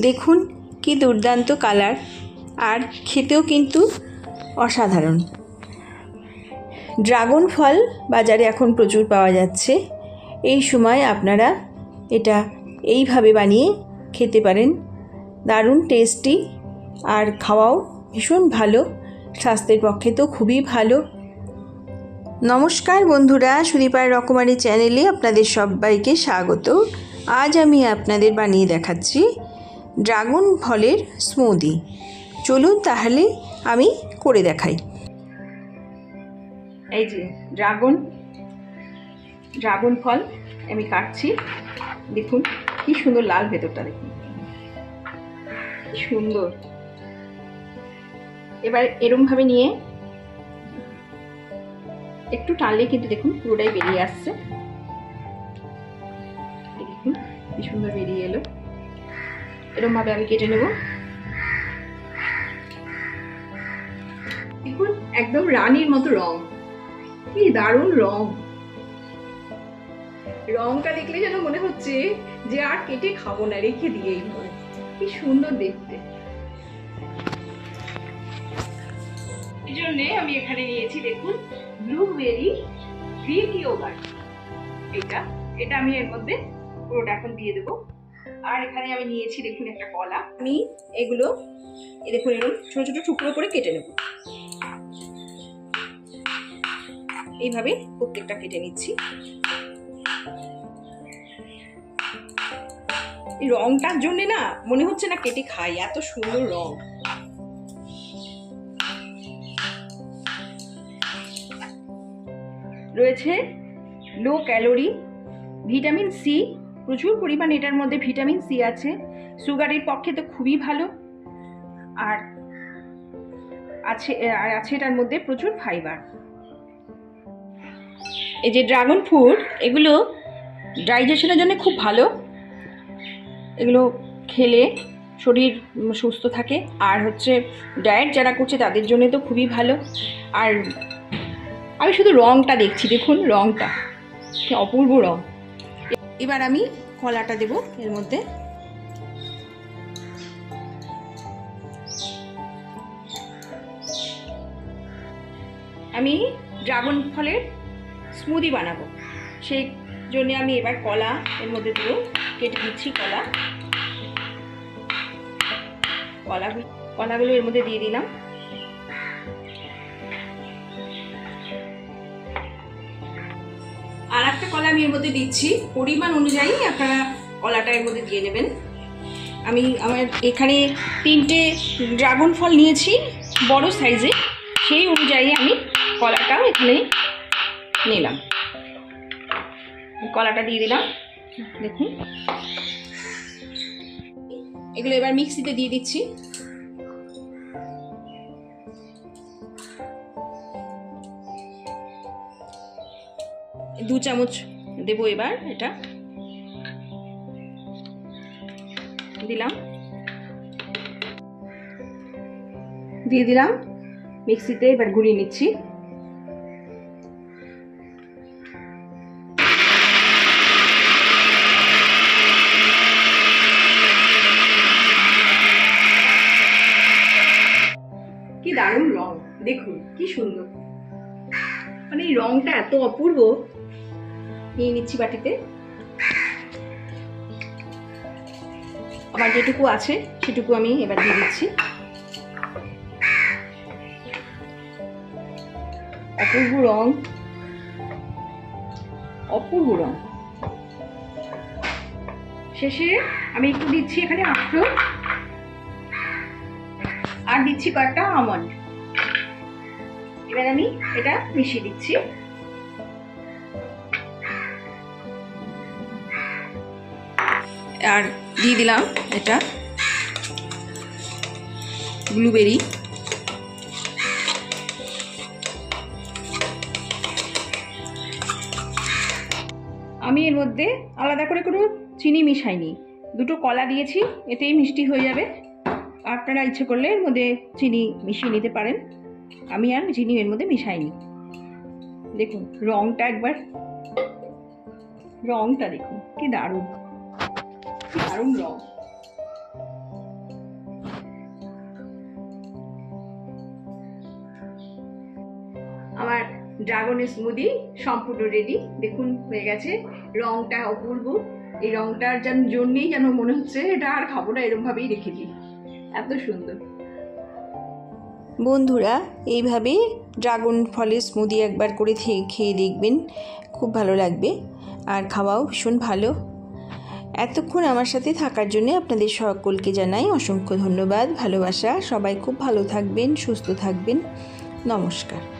দেখুন কি দুর্দান্ত কালার, আর খেতেও কিন্তু অসাধারণ। ড্রাগন ফল বাজারে এখন প্রচুর পাওয়া যাচ্ছে। এই সময় আপনারা এটা এইভাবে বানিয়ে খেতে পারেন। দারুণ টেস্টি, আর খাওয়াও ভীষণ ভালো, স্বাস্থ্যের পক্ষে তো খুবই ভালো। নমস্কার বন্ধুরা, সুদীপার রকমারি চ্যানেলে আপনাদের সবাইকে স্বাগত। আজ আমি আপনাদের বানিয়ে দেখাচ্ছি ড্রাগন ফলের স্মুদি। চলুন তাহলে আমি করে দেখাই। এই যে ড্রাগন ফল আমি কাটছি। দেখুন কি সুন্দর লাল ভেতরটা, দেখুন কি সুন্দর। এবার এরমভাবে নিয়ে একটু টানলে কিন্তু দেখুন পুরোটাই বেরিয়ে আসছে। দেখুন কি সুন্দর বেরিয়ে এলো। এরমভাবে আমি কেটে নেব। দেখুন একদম রানীর মতো রং, কি দারুণ রং। রংটা দেখলে যেন মনে হচ্ছে যে আর কেটে খাবো না, রেখে দিয়েই হবে। কি সুন্দর দেখতে। এই জন্য আমি এখানে নিয়েছি দেখুন ব্লুবেরি গ্রিক ইয়োগার্ট। এটা আমি এর মধ্যে পুরোটা এখন দিয়ে দেবো। আর এখানে আমি নিয়েছি দেখুন একটা কলা। আমি এগুলো দেখুন এরকম ছোট ছোট টুকরো করে কেটে নেব। এইভাবে প্রত্যেকটা কেটে নিচ্ছি। এই রংটার জন্য না মনে হচ্ছে না কেটে খাই, এত সুন্দর রং। রয়েছে লো ক্যালোরি, ভিটামিন সি, প্রচুর পরিমাণে এটার মধ্যে ভিটামিন সি আছে। সুগারের পক্ষে তো খুবই ভালো। আর আছে এটার মধ্যে প্রচুর ফাইবার। এই যে ড্রাগন ফ্রুট, এগুলো ডাইজেশনের জন্য খুব ভালো। এগুলো খেলে শরীর সুস্থ থাকে। আর হচ্ছে ডায়েট যারা করছে তাদের জন্য তো খুবই ভালো। আর আমি শুধু রংটা দেখছি, দেখুন রংটা কি অপূর্ব রং। এবার আমি কলাটা দেব এর মধ্যে। আমি ড্রাগন ফলের স্মুদি বানাবো, সেই জন্য আমি এবার কলা এর মধ্যে দেবো। কেটে দিচ্ছি কলাগুলো এর মধ্যে দিয়ে দিলাম। আর একটা কলা আমি এর মধ্যে দিচ্ছি। পরিমাণ অনুযায়ী আপনারা কলাটা এর মধ্যে দিয়ে নেবেন। আমার এখানে 3টে ড্রাগন ফল নিয়েছি বড় সাইজে, সেই অনুযায়ী আমি কলাটাও এখানে নিলাম। কলাটা দিয়ে দিলাম। দেখুন এগুলো এবার মিক্সিতে দিয়ে দিচ্ছি। দু চামচ দেবো এবার। এটা দিয়ে দিলাম মিক্সিতে। এবার গুঁড়িয়ে নিচ্ছি। কি দারুণ রং, দেখুন কি সুন্দর। মানে এই রংটা এত অপূর্ব। নিয়ে নিচ্ছি বাটিতে। আমার যেটুকু আছে সেটুকু আমি এবার দিয়ে দিচ্ছি। অপূর্ব রং, অপূর্ব রং। শেষে আমি একটু দিচ্ছি এখানে আখরোট, আর দিচ্ছি কয়েকটা আমন্ড। এবার আমি এটা মিশিয়ে দিচ্ছি। আর দিয়ে দিলাম এটা ব্লুবেরি। আমি এর মধ্যে আলাদা করে কোনো চিনি মিশাইনি, দুটো কলা দিয়েছি, এতেই মিষ্টি হয়ে যাবে। আপনারা ইচ্ছে করলে এর মধ্যে চিনি মিশিয়ে নিতে পারেন। আমি আর চিনি এর মধ্যে মিশাইনি। দেখুন রংটা একবার, রংটা দেখুন কি দারুণ, কি দারুণ রং। ড্রাগনের স্মুদি সম্পূর্ণ রেডি। দেখুন হয়ে গেছে, রংটা অপূর্ব। এই রংটার জন্যেই যেন মনে হচ্ছে এটা আর খাবো না, এরকমভাবেই রেখে দিই, এত সুন্দর। বন্ধুরা এইভাবে ড্রাগন ফলের স্মুদি একবার করে খেয়ে দেখবেন, খুব ভালো লাগবে আর খাওয়াও ভীষণ ভালো। এতক্ষণ আমার সাথে থাকার জন্য আপনাদের সকলকে জানাই অসংখ্য ধন্যবাদ, ভালোবাসা। সবাই খুব ভালো থাকবেন, সুস্থ থাকবেন। নমস্কার।